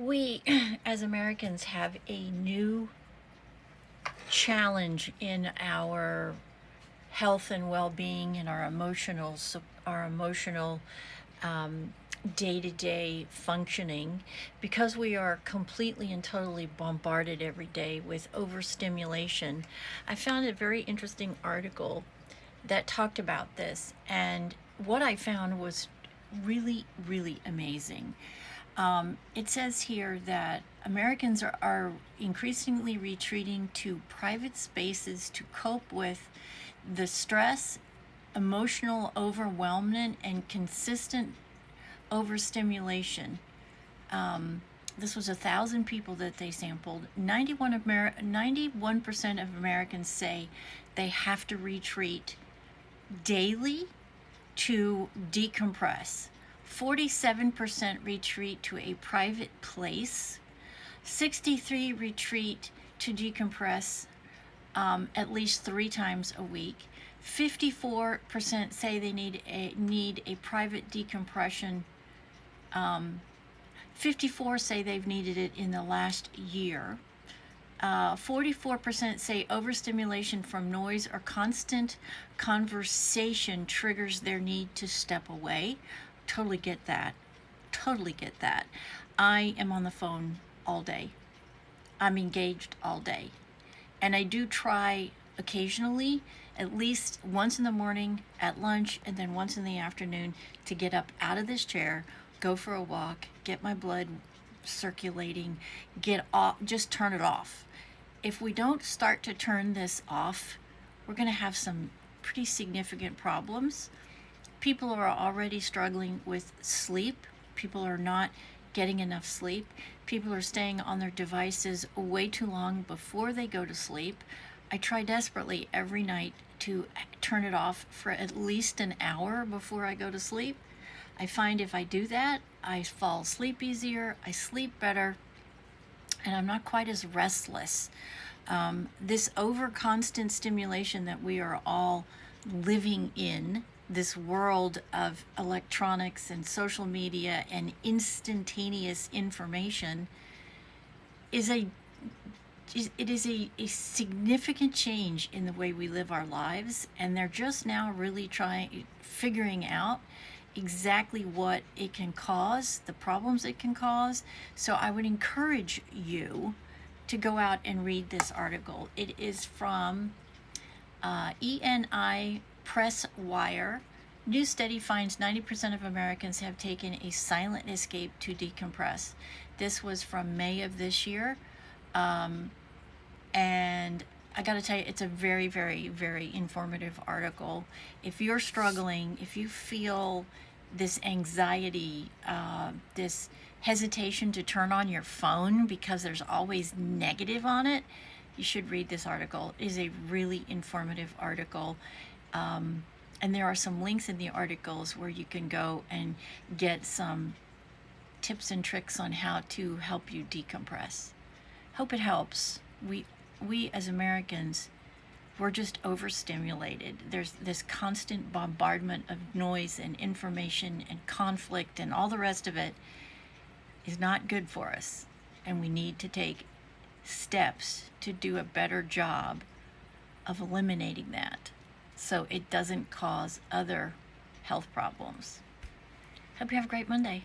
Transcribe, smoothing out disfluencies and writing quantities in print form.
We, as Americans, have a new challenge in our health and well-being and our emotional day-to-day functioning, because we are completely and totally bombarded every day with overstimulation. I found a very interesting article that talked about this, and what I found was really, really amazing. It says here that Americans are increasingly retreating to private spaces to cope with the stress, emotional overwhelmment, and consistent overstimulation. This was 1,000 people that they sampled. 91% of Americans say they have to retreat daily to decompress. 47% retreat to a private place. 63 retreat to decompress at least 3 times a week. 54% say they need a private decompression. 54 say they've needed it in the last year. 44% say overstimulation from noise or constant conversation triggers their need to step away. Totally get that. Totally get that. I am on the phone all day. I'm engaged all day. And I do try occasionally, at least once in the morning, at lunch, and then once in the afternoon, to get up out of this chair, go for a walk, get my blood circulating, get off, just turn it off. If we don't start to turn this off, we're going to have some pretty significant problems. People are already struggling with sleep. People are not getting enough sleep. People are staying on their devices way too long before they go to sleep. I try desperately every night to turn it off for at least an hour before I go to sleep. I find if I do that, I fall asleep easier, I sleep better, and I'm not quite as restless. This over constant stimulation that we are all living in, this world of electronics and social media and instantaneous information, is a significant change in the way we live our lives, and they're just now really figuring out exactly what it can cause, the problems it can cause. So I would encourage you to go out and read this article. It is from ENI Press Wire. New study finds 90% of Americans have taken a silent escape to decompress. This was from May of this year. And I got to tell you, it's a very, very, very informative article. If you're struggling, if you feel this anxiety, this hesitation to turn on your phone because there's always negative on it, you should read this article. It is a really informative article. And there are some links in the articles where you can go and get some tips and tricks on how to help you decompress. Hope it helps. We as Americans, we're just overstimulated. There's this constant bombardment of noise and information and conflict, and all the rest of it is not good for us. And we need to take steps to do a better job of eliminating that, so it doesn't cause other health problems. Hope you have a great Monday.